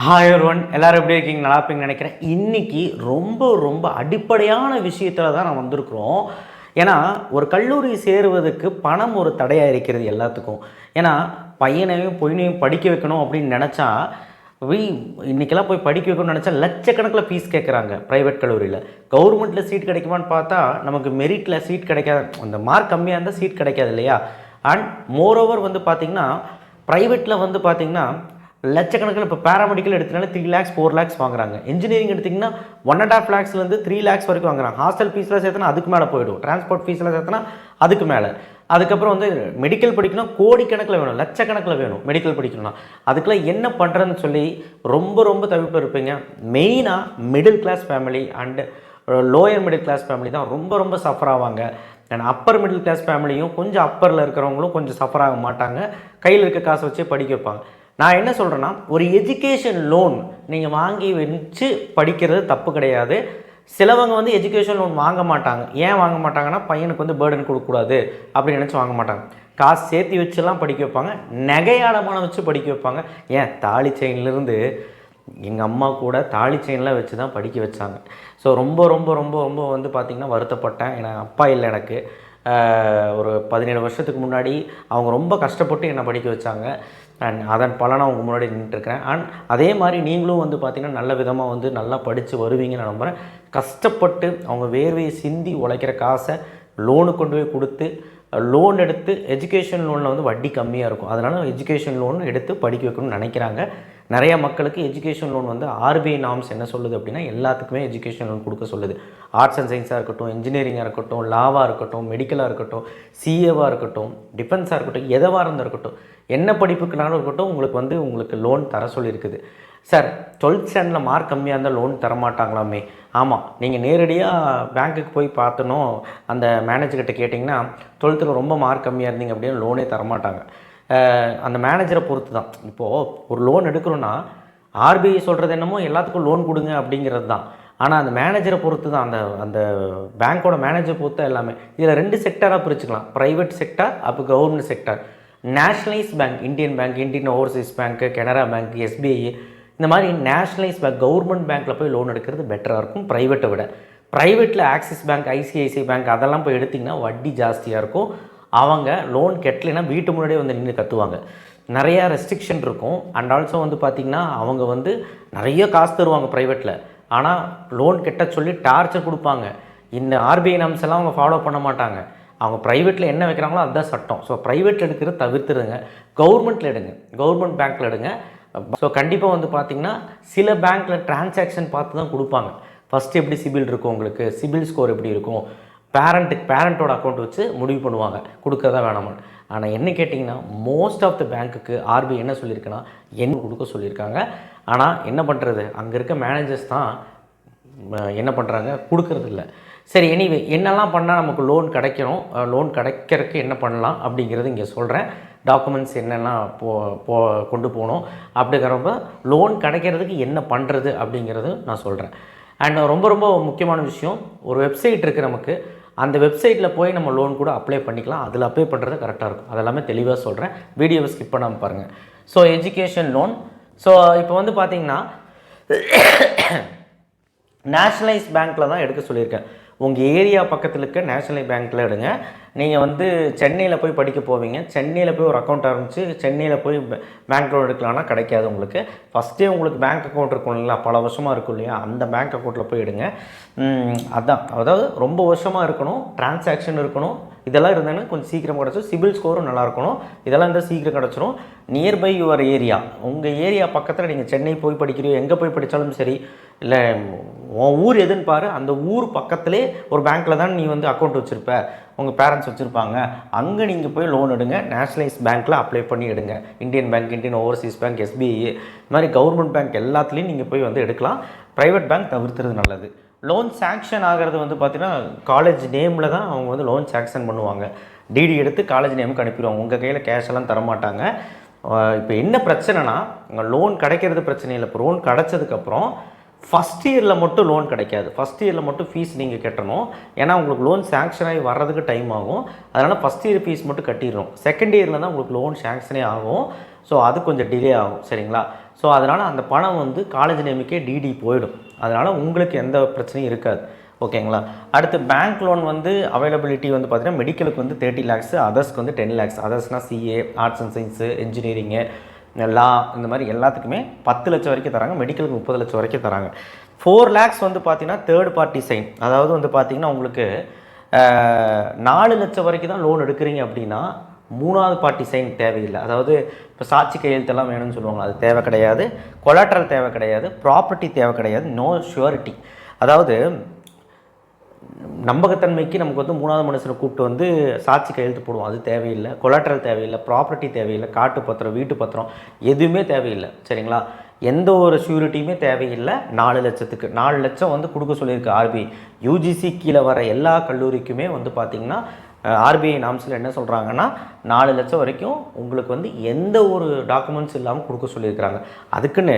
Hi everyone, எல்லாரும் எப்படி இருக்கீங்க? நல்லா இருப்பீங்கன்னு நினைக்கிறேன். இன்றைக்கி ரொம்ப அடிப்படையான விஷயத்தில் தான் நான் வந்திருக்கிறோம். ஏன்னா ஒரு கல்லூரி சேருவதற்கு பணம் ஒரு தடையாக இருக்கிறது எல்லாத்துக்கும். ஏன்னா பையனையும் பொண்ணையும் படிக்க வைக்கணும் அப்படின்னு நினச்சா இன்றைக்கெல்லாம் போய் படிக்க வைக்கணும்னு நினச்சா லட்சக்கணக்கில் ஃபீஸ் கேட்குறாங்க ப்ரைவேட் கல்லூரியில். கவர்மெண்ட்டில் சீட் கிடைக்குமான்னு பார்த்தா நமக்கு மெரிட்டில் சீட் கிடைக்காது, அந்த மார்க் கம்மியாக இருந்தால் சீட் கிடைக்காது இல்லையா? அண்ட் மோரோவர் வந்து பார்த்திங்கன்னா ப்ரைவேட்டில் வந்து பார்த்திங்கன்னா லட்சக்கணக்கில் இப்போ பேராமெடிக்கல் எடுத்தனால 3 lakhs 4 lakhs வாங்குறாங்க. இன்ஜினியரிங் எடுத்திங்கன்னா 1.5 lakhsலேருந்து 3 lakhs வரைக்கும் வாங்குறாங்க. ஹாஸ்டல் ஃபீஸில் சேர்த்தனா அதுக்கு மேலே போய்டும், டிரான்ஸ்போர்ட் ஃபீஸில் சேர்த்தனா அதுக்கு மேலே. அதுக்கப்புறம் வந்து மெடிக்கல் படிக்கணும், கோடிக்கணக்கில் வேணும், லட்சக்கணக்கில் வேணும் மெடிக்கல் படிக்கணும்னா. அதுக்கெல்லாம் என்ன பண்ணுறதுன்னு சொல்லி ரொம்ப தவிப்பு இருப்பீங்க. மெயினாக middle class family and lower middle class family தான் ரொம்ப சஃபர் ஆவாங்க. அண்ட் அப்பர் மிடில் கிளாஸ் ஃபேமிலியும் கொஞ்சம் அப்பரில் இருக்கிறவங்களும் கொஞ்சம் சஃபர் ஆக மாட்டாங்க, கையில் இருக்க காசை வச்சு படிக்க வைப்பாங்க. நான் என்ன சொல்கிறேன்னா, ஒரு எஜுகேஷன் லோன் நீங்கள் வாங்கி வச்சு படிக்கிறது தப்பு கிடையாது. சிலவங்க வந்து எஜுகேஷன் லோன் வாங்க மாட்டாங்க. ஏன் வாங்க மாட்டாங்கன்னா, பையனுக்கு வந்து பேர்டன் கொடுக்கக்கூடாது அப்படின்னு நினச்சி வாங்க மாட்டாங்க. காசு சேர்த்து வச்சுலாம் படிக்க வைப்பாங்க, நகையாடமான வச்சு படிக்க வைப்பாங்க. ஏன் தாலி செயின்லேருந்து எங்கள் அம்மா கூட தாலி செயின்லாம் வச்சு தான் படிக்க வச்சாங்க. ஸோ ரொம்ப வந்து பார்த்திங்கன்னா வருத்தப்பட்டேன். ஏன்னா அப்பா இல்லை எனக்கு. ஒரு 17 வருஷத்துக்கு முன்னாடி அவங்க ரொம்ப கஷ்டப்பட்டு என்னை படிக்க வச்சாங்க. அண்ட் அதன் பலனை அவங்க முன்னாடி நின்றுட்டுருக்கிறேன். அண்ட் அதே மாதிரி நீங்களும் வந்து பார்த்திங்கன்னா நல்ல விதமாக வந்து நல்லா படித்து வருவீங்கன்னு நான் நம்புகிறேன். கஷ்டப்பட்டு அவங்க வேர்வையை சிந்தி உழைக்கிற காசை லோனு கொண்டு போய் கொடுத்து லோன் எடுத்து எஜுகேஷன் லோனில் வந்து வட்டி கம்மியாக இருக்கும், அதனால் எஜுகேஷன் லோன் எடுத்து படிக்க வைக்கணும்னு நினைக்கிறாங்க. நிறைய மக்களுக்கு எஜுகேஷன் லோன் வந்து ஆர்பிஐ நார்ம்ஸ் என்ன சொல்லுது அப்படின்னா, எல்லாத்துக்குமே எஜுகேஷன் லோன் கொடுக்க சொல்லுது. ஆர்ட்ஸ் அண்ட் சயின்ஸாக இருக்கட்டும், இன்ஜினியரிங்காக இருக்கட்டும், லாவாக இருக்கட்டும், மெடிக்கலாக இருக்கட்டும், சிஏவாக இருக்கட்டும், டிஃபென்ஸாக இருக்கட்டும், எதுவாக இருந்தால் இருக்கட்டும், என்ன படிப்புக்குனாலும் இருக்கட்டும், உங்களுக்கு லோன் தர சொல்லியிருக்குது. சார் 12th ஸ்டாண்டர்டில் மார்க் கம்மியாக இருந்தால் லோன் தரமாட்டாங்களாமே? ஆமாம், நீங்கள் நேரடியாக பேங்க்குக்கு போய் பார்த்தணும், அந்த மேனேஜர்கிட்ட கேட்டிங்கன்னா 12th ரொம்ப மார்க் கம்மியாக இருந்தீங்க அப்படின்னு லோனே தரமாட்டாங்க. அந்த மேனேஜரை பொறுத்து தான். இப்போது ஒரு லோன் எடுக்கிறோன்னா ஆர்பிஐ சொல்கிறது என்னமோ எல்லாத்துக்கும் லோன் கொடுங்க அப்படிங்கிறது தான். ஆனால் அந்த மேனேஜரை பொறுத்து தான், அந்த பேங்க்கோட மேனேஜர் பொறுத்து எல்லாமே. இதில் 2 செக்டராக பிரிச்சுக்கலாம், ப்ரைவேட் செக்டார் அப்போ government sector. Nationalise bank, Indian bank, Indian overseas bank, Canara bank, SBI, இந்த மாதிரி நேஷ்னலைஸ் பேங்க் கவர்மெண்ட் பேங்க்கில் போய் லோன் எடுக்கிறது பெட்டராக இருக்கும் ப்ரைவேட்டை விட. ப்ரைவேட்டில் ஆக்சிஸ் பேங்க், ஐசிஐசிஐ பேங்க் அதெல்லாம் போய் எடுத்திங்கன்னா வட்டி ஜாஸ்தியாக இருக்கும். அவங்க லோன் கட்டலைன்னா வீட்டு முன்னாடியே வந்து நின்று கத்துவாங்க. நிறையா ரெஸ்ட்ரிக்ஷன் இருக்கும். அண்ட் ஆல்சோ வந்து பார்த்திங்கன்னா அவங்க வந்து நிறைய காசு தருவாங்க ப்ரைவேட்டில், ஆனால் லோன் கட்ட சொல்லி டார்ச்சர் கொடுப்பாங்க. இந்த ஆர்பிஐ நார்ம்ஸ் எல்லாம் அவங்க ஃபாலோ பண்ண மாட்டாங்க. அவங்க ப்ரைவேட்டில் என்ன வைக்கிறாங்களோ அதுதான் சட்டம். ஸோ ப்ரைவேட்டில் எடுக்கிறது தவிர்த்துடுங்க, கவர்மெண்ட்டில் எடுங்க, கவர்மெண்ட் பேங்க்கில் எடுங்க. ஸோ கண்டிப்பாக வந்து பார்த்திங்கன்னா சில பேங்க்கில் டிரான்சாக்ஷன் பார்த்து தான் கொடுப்பாங்க. ஃபஸ்ட்டு எப்படி சிபில் இருக்கும், உங்களுக்கு சிபில் ஸ்கோர் எப்படி இருக்கும், பேரண்ட்டோட அக்கௌண்ட் வச்சு முடிவு பண்ணுவாங்க கொடுக்கறதா வேணாமான்னு. ஆனால் என்ன கேட்டிங்கன்னா மோஸ்ட் ஆஃப் த பேங்க்குக்கு ஆர்பிஐ என்ன சொல்லியிருக்குன்னா என்ன கொடுக்க சொல்லியிருக்காங்க. ஆனால் என்ன பண்ணுறது, அங்கே இருக்க மேனேஜர்ஸ் தான் என்ன பண்ணுறாங்க, கொடுக்கறதில்ல. சரி, எனிவே என்னெல்லாம் பண்ணால் நமக்கு லோன் கிடைக்கணும், லோன் கிடைக்கிறதுக்கு என்ன பண்ணலாம் அப்படிங்கிறது இங்கே சொல்கிறேன். டாக்குமெண்ட்ஸ் என்னெல்லாம் கொண்டு போகணும் அப்படிங்கிறப்ப லோன் கிடைக்கிறதுக்கு என்ன பண்ணுறது அப்படிங்கிறது நான் சொல்கிறேன். அண்ட் ரொம்ப முக்கியமான விஷயம், ஒரு வெப்சைட் இருக்குது நமக்கு, அந்த வெப்சைட்டில் போய் நம்ம லோன் கூட அப்ளை பண்ணிக்கலாம். அதில் அப்ளை பண்ணுறது கரெக்டாக இருக்கும். அதெல்லாமே தெளிவாக சொல்கிறேன், வீடியோவை ஸ்கிப் பண்ணாமல் பாருங்கள். So education loan. ஸோ இப்போ வந்து பார்த்திங்கன்னா நேஷ்னலைஸ் பேங்க்கில் தான் எடுக்க சொல்லியிருக்கேன். உங்கள் ஏரியா பக்கத்தில் இருக்க நேஷ்னலைஸ் பேங்க்கில் எடுங்க. நீங்கள் வந்து சென்னையில் போய் படிக்க போவீங்க, சென்னையில் போய் ஒரு அக்கௌண்ட் ஆரம்பித்து சென்னையில் போய் பேங்க் லோன் எடுக்கலாம்னா கிடைக்காது உங்களுக்கு. ஃபஸ்ட்டே உங்களுக்கு பேங்க் அக்கௌண்ட் இருக்கும் இல்லைங்களா, பல வருஷமாக இருக்கும் இல்லையா, அந்த பேங்க் அக்கௌண்ட்டில் போய் எடுங்க. அதாவது ரொம்ப வருஷமாக இருக்கணும், டிரான்சாக்ஷன் இருக்கணும், இதெல்லாம் இருந்தாலும் கொஞ்சம் சீக்கிரம் கிடச்சிடும். சிபில் ஸ்கோரும் நல்லா இருக்கணும், இதெல்லாம் இருந்தால் சீக்கிரம் கிடச்சிரும். நியர்பை யுவர் ஏரியா, உங்கள் ஏரியா பக்கத்தில் நீங்கள் சென்னை போய் படிக்கிறீங்க, எங்கே போய் படித்தாலும் சரி, இல்லை உன் ஊர் எதுன்னு பாரு, அந்த ஊர் பக்கத்துலேயே ஒரு பேங்க்கில் தான் நீ வந்து அக்கௌண்ட் வச்சுருப்ப, உங்கள் பேரண்ட்ஸ் வச்சுருப்பாங்க, அங்கே நீங்கள் போய் லோன் எடுங்க. நேஷ்னலைஸ் பேங்க்கில் அப்ளை பண்ணி எடுங்க. Indian bank, Indian Overseas bank, SBI, இது மாதிரி கவர்மெண்ட் பேங்க் எல்லாத்துலேயும் நீங்கள் போய் வந்து எடுக்கலாம். ப்ரைவேட் பேங்க் தவிர்த்துறது நல்லது. லோன் சேங்ஷன் ஆகிறது வந்து பார்த்திங்கன்னா காலேஜ் நேமில் தான் அவங்க வந்து லோன் சேங்ஷன் பண்ணுவாங்க. டிடி எடுத்து காலேஜ் நேமுக்கு அனுப்பிடுவாங்க, உங்கள் கையில் கேஷ் எல்லாம் தரமாட்டாங்க. இப்போ என்ன பிரச்சனைனா, உங்கள் லோன் கிடைக்கிறது பிரச்சனை இல்லை. இப்போ லோன் கிடச்சதுக்கப்புறம் ஃபஸ்ட் இயரில் மட்டும் லோன் கிடைக்காது, ஃபஸ்ட் இயரில் மட்டும் ஃபீஸ் நீங்கள் கட்டணும். ஏன்னா உங்களுக்கு லோன் சேங்ஷன் ஆகி வர்றதுக்கு டைம் ஆகும், அதனால் ஃபஸ்ட் இயர் ஃபீஸ் மட்டும் கட்டிடணும். செகண்ட் இயரில் தான் உங்களுக்கு லோன் சேங்ஷனே ஆகும். ஸோ அது கொஞ்சம் டிலே ஆகும், சரிங்களா? ஸோ அதனால் அந்த பணம் வந்து காலேஜ் நேமுக்கே டிடி போயிடும். அதனால் உங்களுக்கு எந்த பிரச்சனையும் இருக்காது. ஓகேங்களா. அடுத்து பேங்க் லோன் வந்து அவைலபிலிட்டி வந்து பார்த்தீங்கன்னா மெடிக்கலுக்கு வந்து 30 lakhs, அதர்ஸ்க்கு வந்து 10 lakhs. அதர்ஸ்னால் CA, arts and science, engineering, law, இந்த மாதிரி எல்லாத்துக்குமே 10 லட்சம் வரைக்கும் தராங்க. மெடிக்கலுக்கு 30 லட்சம் வரைக்கும் தராங்க. 4 lakhs வந்து பார்த்தீங்கன்னா தேர்ட் பார்ட்டி சைன். அதாவது வந்து பார்த்தீங்கன்னா உங்களுக்கு 4 லட்சம் வரைக்கும் தான் லோன் எடுக்கிறீங்க அப்படின்னா 3வது பார்ட்டி சைன் தேவையில்லை. அதாவது இப்போ சாட்சி கையெழுத்தெல்லாம் வேணும்னு சொல்லுவாங்க, அது தேவை கிடையாது. கொலாட்ரல் தேவை கிடையாது. ப்ராப்பர்ட்டி தேவை கிடையாது. No surety. அதாவது நம்பகத்தன்மைக்கு நமக்கு வந்து 3வது மனுஷனை கூப்பிட்டு வந்து சாட்சி கையெழுத்து போடுவோம், அது தேவையில்லை. கொலாட்ரல் தேவையில்லை. ப்ராப்பர்ட்டி தேவையில்லை. காட்டு பத்திரம், வீட்டு பத்திரம் எதுவுமே தேவையில்லை. சரிங்களா. எந்த ஒரு ஷூரிட்டியுமே தேவையில்லை. 4 லட்சத்துக்கு 4 லட்சம் வந்து கொடுக்க சொல்லியிருக்கு ஆர்பிஐ. யூஜிசி கீழே வர எல்லா கல்லூரிக்குமே வந்து பார்த்திங்கன்னா ஆர்பிஐ நாம்ஸில் என்ன சொல்கிறாங்கன்னா 4 லட்சம் வரைக்கும் உங்களுக்கு வந்து எந்த ஒரு டாக்குமெண்ட்ஸ் இல்லாமல் கொடுக்க சொல்லியிருக்கிறாங்க. அதுக்குன்னு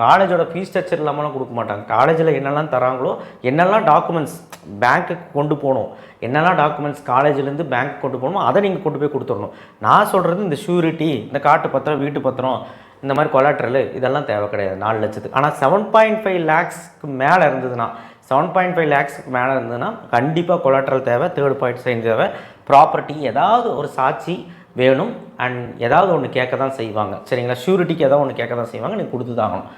காலேஜோட ஃபீஸ் ஸ்ட்ரக்சர் இல்லாமலாம் கொடுக்க மாட்டாங்க. காலேஜில் என்னெல்லாம் தராங்களோ, என்னெல்லாம் டாக்குமெண்ட்ஸ் பேங்க்குக்கு கொண்டு போகணும், என்னெல்லாம் டாக்குமெண்ட்ஸ் காலேஜிலேருந்து பேங்க் கொண்டு போகணுமோ அதை நீங்கள் கொண்டு போய் கொடுத்துடணும். நான் சொல்கிறது இந்த ஷூரிட்டி, இந்த காட்டு பத்திரம், வீட்டு பத்திரம், இந்த மாதிரி கொலாட்ரல் இதெல்லாம் தேவை கிடையாது 4 லட்சத்துக்கு. ஆனால் 7.5 lakhsக்கு மேலே இருந்ததுன்னா 7.5 lakhsக்கு மேலே இருந்ததுன்னா கண்டிப்பாக கொலாட்ரல் தேவை, தேர்ட் பார்ட்டி சைன் தேவை, ப்ராப்பர்ட்டி ஏதாவது ஒரு சாட்சி வேணும். அண்ட் ஏதாவது ஒன்று கேட்க தான் செய்வாங்க. சரிங்களா. ஷூரிட்டிக்கு ஏதாவது ஒன்று கேட்க தான் செய்வாங்க, நீங்கள் கொடுத்து தான் ஆகணும்.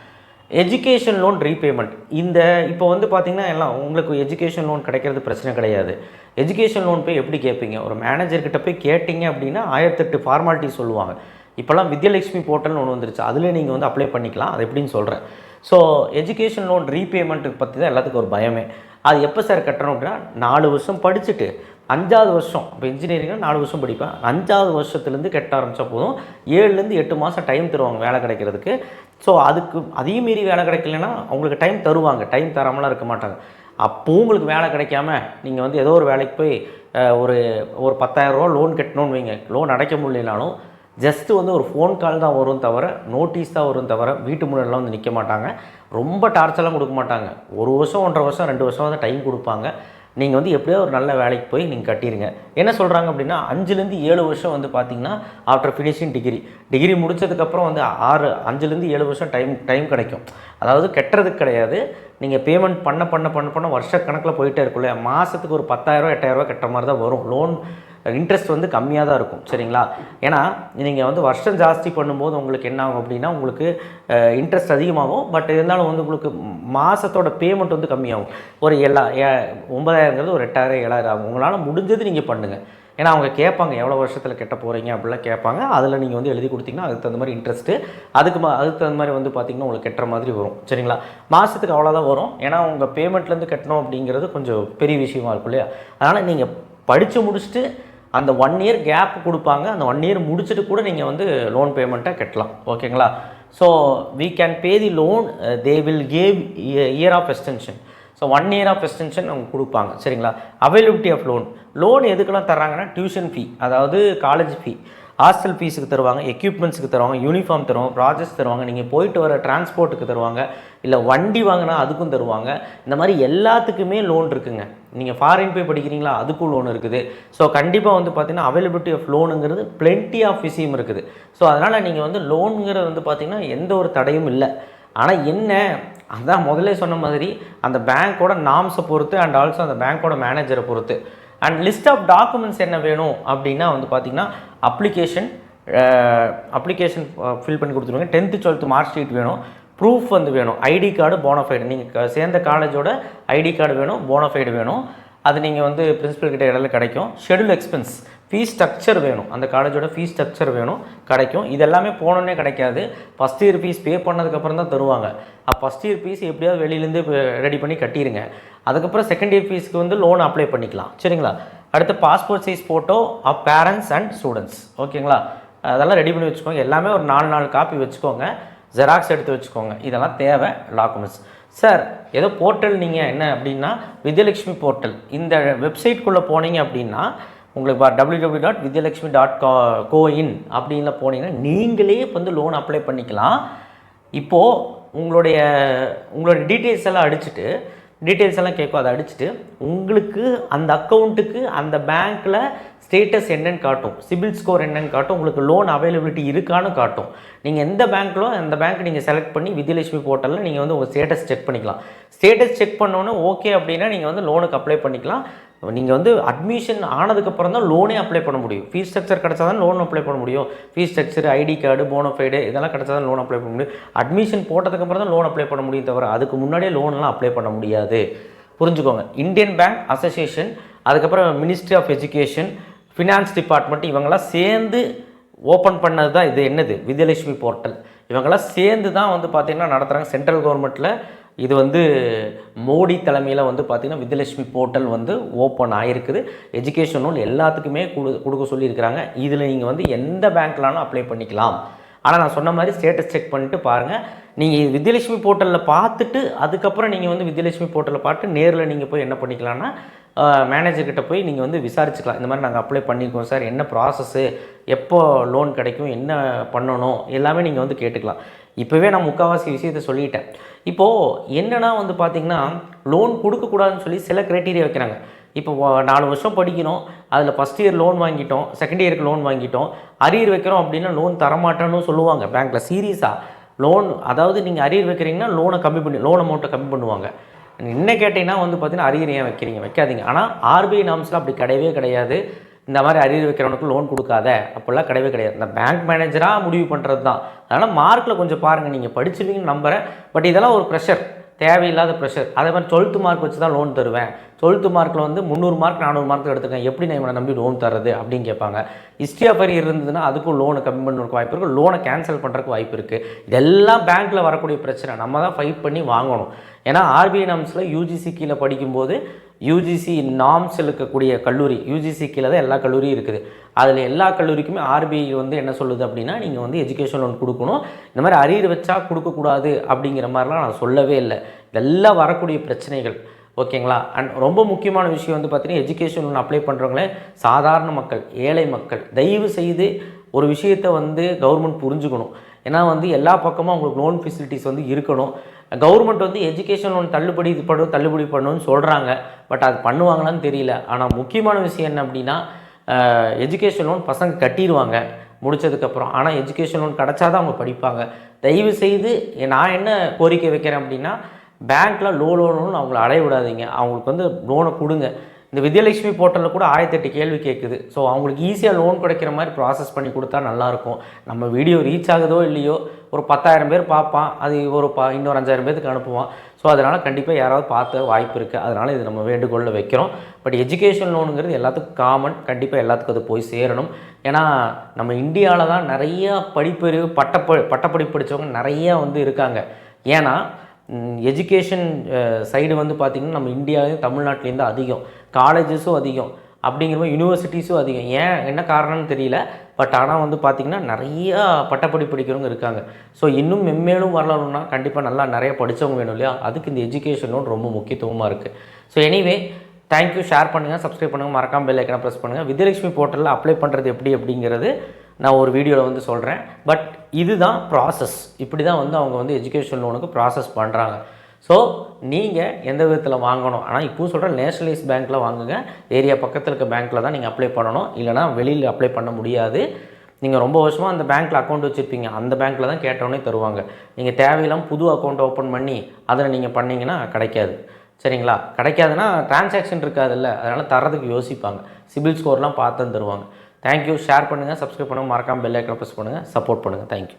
எஜுகேஷன் லோன் ரீபேமெண்ட் இந்த இப்போ வந்து பார்த்திங்கன்னா எல்லாம் உங்களுக்கு எஜுகேஷன் லோன் கிடைக்கிறது பிரச்சனை கிடையாது. எஜுகேஷன் லோன் போய் எப்படி கேட்பீங்க? ஒரு மேனேஜர்கிட்ட போய் கேட்டிங்க அப்படின்னா 1008 ஃபார்மாலிட்டி சொல்லுவாங்க. இப்போல்லாம் வித்யலட்சுமி போர்ட்டல்னு ஒன்று வந்துருச்சு, அதில் நீங்கள் வந்து அப்ளை பண்ணிக்கலாம். அது எப்படின்னு சொல்கிறேன். ஸோ எஜுகேஷன் லோன் ரீபேமெண்ட்டுக்கு பற்றி தான் எல்லாத்துக்கும் ஒரு பயமே. அது எப்போ சார் கட்டணும் அப்படின்னா 4 வருஷம் படிச்சுட்டு 5வது வருஷம், இப்போ இன்ஜினியரிங்னா 4 வருஷம் படிப்பேன், 5வது வருஷத்துலேருந்து கட்ட ஆரம்பித்தா போதும். 7லேருந்து 8 மாதம் டைம் தருவாங்க வேலை கிடைக்கிறதுக்கு. ஸோ அதுக்கு அதையும் மீறி வேலை கிடைக்கலன்னா அவங்களுக்கு டைம் தருவாங்க, டைம் தராமலாம் இருக்க மாட்டாங்க. அப்போவும் உங்களுக்கு வேலை கிடைக்காம நீங்கள் வந்து ஏதோ ஒரு வேலைக்கு போய் ஒரு 10,000 ரூபா லோன் கட்டணும்னு வைங்க, லோன் அடைக்க முடியலனாலும் ஜஸ்ட்டு வந்து ஒரு ஃபோன் கால் தான் வரும் தவிர, நோட்டீஸ் தான் வரும் தவிர, வீட்டு முன்னாடிலாம் வந்து நிற்க மாட்டாங்க. ரொம்ப டார்ச்சர்லாம் கொடுக்க மாட்டாங்க. 1 வருஷம் 1.5 வருஷம் 2 வருஷம் தான் டைம் கொடுப்பாங்க. நீங்கள் வந்து எப்படியோ ஒரு நல்ல வேலைக்கு போய் நீங்கள் கட்டிடுங்க. என்ன சொல்கிறாங்க அப்படின்னா 5லேருந்து 7 வருஷம் வந்து பார்த்தீங்கன்னா ஆஃப்டர் ஃபினிஷிங் டிகிரி முடித்ததுக்கப்புறம் வந்து 5லேருந்து 7 வருஷம் டைம் கிடைக்கும். அதாவது கட்டுறதுக்கு கிடையாது, நீங்கள் பேமெண்ட் பண்ண வருஷக்கணக்கில் போயிட்டே இருக்குல்ல. மாதத்துக்கு ஒரு 10,000 8,000 கட்டுற மாதிரி தான் வரும். லோன் இன்ட்ரெஸ்ட் வந்து கம்மியாக தான் இருக்கும். சரிங்களா. ஏன்னா நீங்கள் வந்து வருஷம் ஜாஸ்தி பண்ணும்போது உங்களுக்கு என்ன ஆகும் அப்படின்னா உங்களுக்கு இன்ட்ரெஸ்ட் அதிகமாகும். பட் இருந்தாலும் வந்து உங்களுக்கு மாதத்தோட பேமெண்ட் வந்து கம்மியாகும். ஒரு 9,000ங்கிறது ஒரு 8,000 7,000 ஆகும். உங்களால் முடிஞ்சது நீங்கள் பண்ணுங்கள். ஏன்னா அவங்க கேட்பாங்க எவ்வளோ வருஷத்தில் கட்ட போகிறீங்க அப்படிலாம் கேட்பாங்க. அதில் நீங்கள் வந்து எழுதி கொடுத்தீங்கன்னா அதுக்கு தகுந்த மாதிரி இன்ட்ரெஸ்ட்டு அதுக்கு தகுந்த மாதிரி வந்து பார்த்திங்கன்னா உங்களுக்கு கட்டுற மாதிரி வரும். சரிங்களா. மாதத்துக்கு அவ்வளோதான் வரும். ஏன்னா உங்கள் பேமெண்ட்லேருந்து கட்டணும் அப்படிங்கிறது கொஞ்சம் பெரிய விஷயமா இருக்கும் இல்லையா. அதனால் நீங்கள் படித்து முடிச்சுட்டு அந்த 1 year கேப் கொடுப்பாங்க. அந்த 1 year முடிச்சுட்டு கூட நீங்கள் வந்து லோன் பேமெண்ட்டை கட்டலாம். ஓகேங்களா. So we can pay the loan, they will give year of extension. So 1 year of extension அவங்க கொடுப்பாங்க. சரிங்களா. அவைலபிலிட்டி ஆஃப் லோன் எதுக்கெல்லாம் தர்றாங்கன்னா டியூஷன் ஃபீ, அதாவது காலேஜ் ஃபீ, ஹாஸ்டல் ஃபீஸுக்கு தருவாங்க, எக்யூப்மெண்ட்ஸுக்கு தருவாங்க, யூனிஃபார்ம் தருவாங்க, ப்ராஜெக்ட்ஸ் தருவாங்க, நீங்கள் போயிட்டு வர டிரான்ஸ்போர்ட்டுக்கு தருவாங்க, இல்லை வண்டி வாங்கினா அதுக்கும் தருவாங்க. இந்த மாதிரி எல்லாத்துக்குமே லோன் இருக்குங்க. நீங்கள் ஃபாரின் போய் படிக்கிறீங்களா அதுக்கும் லோன் இருக்குது. ஸோ கண்டிப்பாக வந்து பார்த்தீங்கன்னா அவைலபிலிட்டி ஆஃப் லோனுங்கிறது பிளென்ட்டி ஆஃப் விஷயம் இருக்குது. ஸோ அதனால் நீங்கள் வந்து லோனுங்கிறது வந்து பார்த்திங்கன்னா எந்த ஒரு தடையும் இல்லை. ஆனால் என்ன, அதான் முதல்ல சொன்ன மாதிரி அந்த பேங்க்கோட நாம்ஸை பொறுத்து அண்ட் ஆல்சோ அந்த பேங்க்கோட மேனேஜரை பொறுத்து. அண்ட் லிஸ்ட் ஆஃப் டாக்குமெண்ட்ஸ் என்ன வேணும் அப்படின்னா வந்து பார்த்திங்கன்னா அப்ளிகேஷன் ஃபில் பண்ணி கொடுத்துருவாங்க. 10th 12th மார்க் ஷீட் வேணும், ப்ரூஃப் வந்து வேணும், ஐடி கார்டு, போனஃபைடு, நீங்கள் சேர்ந்த காலேஜோட ஐடி கார்டு வேணும், போனஃபைடு வேணும். அது நீங்கள் வந்து பிரின்சிபல் கிட்ட இடையில கிடைக்கும். ஷெட்யூல் எக்ஸ்பென்ஸ், ஃபீஸ் ஸ்ட்ரக்சர் வேணும், அந்த காலேஜோட ஃபீஸ் ஸ்ட்ரக்சர் வேணும், கிடைக்கும். இது எல்லாமே போனோன்னே கிடைக்காது. ஃபஸ்ட் இயர் ஃபீஸ் பே பண்ணதுக்கப்புறம் தான் தருவாங்க. ஃபஸ்ட் இயர் ஃபீஸ் எப்படியாவது வெளியிலேருந்து ரெடி பண்ணி கட்டிடுங்க. அதுக்கப்புறம் செகண்ட் இயர் ஃபீஸ்க்கு வந்து லோன் அப்ளை பண்ணிக்கலாம். சரிங்களா. அடுத்து passport size photo of parents and students. ஓகேங்களா. அதெல்லாம் ரெடி பண்ணி வச்சுக்கோங்க. எல்லாமே ஒரு 4 காப்பி வச்சுக்கோங்க, ஜெராக்ஸ் எடுத்து வச்சுக்கோங்க. இதெல்லாம் தேவை டாக்குமெண்ட்ஸ். சார் ஏதோ போர்ட்டல் நீங்கள் என்ன அப்படின்னா வித்யலட்சுமி போர்ட்டல், இந்த வெப்சைட்குள்ளே போனீங்க அப்படின்னா உங்களுக்கு www.vidyalakshmi.co.in அப்படின்ல போனீங்கன்னா நீங்களே வந்து லோன் அப்ளை பண்ணிக்கலாம். இப்போது உங்களுடைய டீட்டெயில்ஸ் எல்லாம் அடிச்சுட்டு டீட்டெயில்ஸ் எல்லாம் கேட்கும், அதை அடிச்சுட்டு உங்களுக்கு அந்த அக்கௌண்ட்டுக்கு அந்த பேங்க்கில் ஸ்டேட்டஸ் என்னன்னு காட்டும், சிபில் ஸ்கோர் என்னன்னு காட்டும், உங்களுக்கு லோன் அவைலபிலிட்டி இருக்கான்னு காட்டும். நீங்கள் எந்த பேங்க்லோ அந்த பேங்க் நீங்கள் செலக்ட் பண்ணி வித்யலட்சுமி போர்ட்டலில் நீங்கள் வந்து உங்கள் ஸ்டேட்டஸ் செக் பண்ணிக்கலாம். ஸ்டேட்டஸ் செக் பண்ணோன்னே ஓகே அப்படின்னா நீங்கள் வந்து லோனுக்கு அப்ளை பண்ணிக்கலாம். நீங்கள் வந்து அட்மிஷன் ஆனதுக்கப்புறம் தான் லோனே அப்ளை பண்ண முடியும். ஃபீஸ் ஸ்ட்ரக்சர் கிடச்சா தான் லோன் அப்ளை பண்ண முடியும். Fees structure, ID card, bonafide இதெல்லாம் கிடச்சா தான் லோன் அப்ளை பண்ண முடியும். அட்மிஷன் போட்டதுக்கப்புறம் தான் லோன் அப்ளை பண்ண முடியும், தவிர அதுக்கு முன்னாடியே லோன்லாம் அப்ளை பண்ண முடியாது. புரிஞ்சுக்கோங்க. இந்தியன் பேங்க் அசோசியேஷன், அதுக்கப்புறம் ministry of education, finance department இவங்கெல்லாம் சேர்ந்து ஓப்பன் பண்ணது தான் இது என்னது வித்யலட்சுமி போர்ட்டல். இவங்கெல்லாம் சேர்ந்து தான் வந்து பார்த்திங்கன்னா நடத்துகிறாங்க. சென்ட்ரல் கவர்மெண்ட்டில் இது வந்து மோடி தலைமையில் வந்து பார்த்திங்கன்னா வித்யலட்சுமி போர்ட்டல் வந்து ஓப்பன் ஆகிருக்குது. எஜுகேஷன் லோன் எல்லாத்துக்குமே கொடுக்க சொல்லியிருக்கிறாங்க. இதில் நீங்கள் வந்து எந்த பேங்க்லானும் அப்ளை பண்ணிக்கலாம். ஆனால் நான் சொன்ன மாதிரி ஸ்டேட்டஸ் செக் பண்ணிட்டு பாருங்கள். நீங்கள் வித்யலட்சுமி போர்ட்டலில் பார்த்துட்டு அதுக்கப்புறம் நீங்கள் வந்து வித்யலட்சுமி போர்ட்டலில் பார்த்து நேரில் நீங்கள் போய் என்ன பண்ணிக்கலாம்னா மேனேஜர்கிட்ட போய் நீங்கள் வந்து விசாரிச்சுக்கலாம். இந்த மாதிரி நாங்கள் அப்ளை பண்ணியிருக்கோம் சார், என்ன ப்ராசஸ்ஸு, எப்போ லோன் கிடைக்கும், என்ன பண்ணணும், எல்லாமே நீங்கள் வந்து கேட்டுக்கலாம். இப்போவே நான் முக்கால்வாசி விஷயத்தை சொல்லிட்டேன். இப்போது என்னென்னா வந்து பார்த்திங்கன்னா லோன் கொடுக்கக்கூடாதுன்னு சொல்லி சில க்ரைட்டீரியா வைக்கிறாங்க. இப்போ 4 வருஷம் படிக்கணும், அதில் ஃபஸ்ட் இயர் லோன் வாங்கிட்டோம், செகண்ட் இயருக்கு லோன் வாங்கிட்டோம், அரியர் வைக்கிறோம் அப்படின்னா லோன் தரமாட்டேன்னு சொல்லுவாங்க பேங்க்கில். சீரியஸாக லோன், அதாவது நீங்கள் அரியர் வைக்கிறீங்கன்னா லோனை கம்மி பண்ணி லோன் அமௌண்ட்டை கம்மி பண்ணுவாங்க. என்ன கேட்டிங்கன்னா வந்து பார்த்தீங்கன்னா அரியர் ஏன் வைக்கிறீங்க, வைக்காதீங்க. ஆனால் ஆர்பிஐ நார்ம்ஸில் அப்படி கிடையவே கிடையாது. இந்த மாதிரி அரியர் வைக்கிறவனுக்கு லோன் கொடுக்காத அப்படிலாம் கிடையவே கிடையாது. இந்த பேங்க் மேனேஜராக முடிவு பண்ணுறது தான். அதனால் மார்க்கில் கொஞ்சம் பாருங்கள், நீங்கள் படிச்சிருவீங்கன்னு நம்புகிறேன். பட் இதெல்லாம் ஒரு ப்ரெஷர், தேவையில்லாத ப்ரெஷர். அதே மாதிரி 12th மார்க் வச்சு தான் லோன் தருவேன், 12th மார்க்கில் வந்து 300 மார்க் 400 மார்க் எடுத்துருக்கேன், எப்படி நான் இவனை நம்பி லோன் தர்றது அப்படின்னு கேட்பாங்க. ஹிஸ்ட்ரி ஆஃப் அரியர் இருந்ததுன்னா அதுக்கும் லோனை கம்மி பண்ணுறதுக்கு வாய்ப்பு இருக்குது, லோனை கேன்சல் பண்ணுறதுக்கு வாய்ப்பு இருக்குது. இதெல்லாம் பேங்க்கில் வரக்கூடிய பிரச்சனை. நம்ம தான் ஃபைட் பண்ணி வாங்கணும். ஏன்னா ஆர்பிஐ நார்ம்ஸில் யூஜிசி கீழே படிக்கும்போது யூஜிசி நார்ம்ஸ் இருக்கக்கூடிய கல்லூரி, யூஜிசி கீழே தான் எல்லா கல்லூரியும் இருக்குது. அதில் எல்லா கல்லூரிக்குமே ஆர்பிஐ வந்து என்ன சொல்லுது அப்படின்னா நீங்கள் வந்து எஜுகேஷன் லோன் கொடுக்கணும், இந்த மாதிரி அரியர் வச்சா கொடுக்கக்கூடாது அப்படிங்கிற மாதிரிலாம் நான் சொல்லவே இல்லை. இதெல்லாம் வரக்கூடிய பிரச்சனைகள். ஓகேங்களா? அண்ட் ரொம்ப முக்கியமான விஷயம் வந்து பார்த்திங்கன்னா எஜுகேஷன் லோன் அப்ளை பண்ணுறவங்களே சாதாரண மக்கள், ஏழை மக்கள். தயவு செய்து ஒரு விஷயத்தை வந்து கவர்மெண்ட் புரிஞ்சுக்கணும். ஏன்னா வந்து எல்லா பக்கமும் அவங்களுக்கு லோன் ஃபெசிலிட்டிஸ் வந்து இருக்கணும். கவர்மெண்ட் வந்து எஜுகேஷன் லோன் தள்ளுபடி பண்ணணும்னு சொல்கிறாங்க. பட் அது பண்ணுவாங்களான்னு தெரியல. ஆனால் முக்கியமான விஷயம் என்ன அப்படின்னா எஜுகேஷன் லோன் பசங்க கட்டிடுவாங்க முடித்ததுக்கப்புறம். ஆனால் எஜுகேஷன் லோன் கிடச்சா தான் அவங்க படிப்பாங்க. தயவு செய்து நான் என்ன கோரிக்கை வைக்கிறேன் அப்படின்னா பேங்க்கில் லோன்னு அவங்கள அடைய விடாதீங்க. அவங்களுக்கு வந்து லோனை கொடுங்க. இந்த வித்யலட்சுமி போர்ட்டலில் கூட 1008 கேள்வி கேட்குது. ஸோ அவங்களுக்கு ஈஸியாக லோன் கிடைக்கிற மாதிரி ப்ராசஸ் பண்ணி கொடுத்தா நல்லாயிருக்கும். நம்ம வீடியோ ரீச் ஆகுதோ இல்லையோ, ஒரு 10,000 பேர் பார்ப்பான், அது ஒரு இன்னொரு 5,000 பேருக்கு அனுப்புவான். ஸோ அதனால் கண்டிப்பாக யாராவது பார்த்த வாய்ப்பு இருக்குது. அதனால் இது நம்ம வேண்டுகோளில் வைக்கிறோம். பட் எஜுகேஷன் லோனுங்கிறது எல்லாத்துக்கும் காமன், கண்டிப்பாக எல்லாத்துக்கும் அது போய் சேரணும். ஏன்னா நம்ம இந்தியாவில் தான் நிறையா படிப்பறிவு பட்டப்படிப்பு படித்தவங்க நிறையா வந்து இருக்காங்க. ஏன்னா எஜுகேஷன் சைடு வந்து பார்த்திங்கன்னா நம்ம இந்தியாவிலையும் தமிழ்நாட்டிலேருந்து அதிகம், காலேஜஸும் அதிகம், அப்படிங்கிறப்ப யூனிவர்சிட்டிஸும் அதிகம். ஏன் என்ன காரணம்னு தெரியல. பட் ஆனால் வந்து பார்த்திங்கன்னா நிறையா பட்டப்படிப்பு படிக்கிறவங்க இருக்காங்க. ஸோ இன்னும் மென்மேலும் வரலாம்னா கண்டிப்பாக நல்லா நிறைய படித்தவங்க வேணும் இல்லையா? அதுக்கு இந்த எஜுகேஷன் லோன் ரொம்ப முக்கியத்துவமாக இருக்குது. So anyway thank you. ஷேர் பண்ணுங்கள், சப்ஸ்கிரைப் பண்ணுங்கள், மறக்காமல் பெல் ஐக்கனை ப்ரெஸ் பண்ணுங்கள். வித்யலட்சுமி போர்ட்டலில் அப்ளை பண்ணுறது எப்படி அப்படிங்கிறது நான் ஒரு வீடியோவில் வந்து சொல்கிறேன். பட் இதுதான் ப்ராசஸ். இப்படி தான் வந்து அவங்க வந்து எஜுகேஷன் லோனுக்கு ப்ராசஸ் பண்ணுறாங்க. ஸோ நீங்கள் எந்த விதத்தில் வாங்கணும், ஆனால் இப்போது சொல்கிற நேஷனலைஸ் பேங்க்கில் வாங்குங்க. ஏரியா பக்கத்தில் இருக்க பேங்க்கில் தான் நீங்கள் அப்ளை பண்ணணும். இல்லைனா வெளியில் அப்ளை பண்ண முடியாது. நீங்கள் ரொம்ப வருஷமாக அந்த பேங்க்கில் அக்கௌண்ட் வச்சுருப்பீங்க, அந்த பேங்க்கில் தான் கேட்டோன்னே தருவாங்க. நீங்கள் தேவையில்லாமல் புது அக்கௌண்ட் ஓப்பன் பண்ணி அதில் நீங்கள் பண்ணிங்கன்னா கிடைக்காது. சரிங்களா? கிடைக்காதுன்னா டிரான்சாக்ஷன் இருக்காதுல்ல, அதனால் தரதுக்கு யோசிப்பாங்க. சிபில் ஸ்கோர்லாம் பார்த்து தருவாங்க. தேங்க்யூ. ஷேர் பண்ணுங்கள், சப்ஸ்கிரைப் பண்ணுங்கள், மறக்காமல் பெல் ஐக்கனை ப்ரெஸ் பண்ணுங்கள், சப்போர்ட் பண்ணுங்கள். தேங்க்யூ.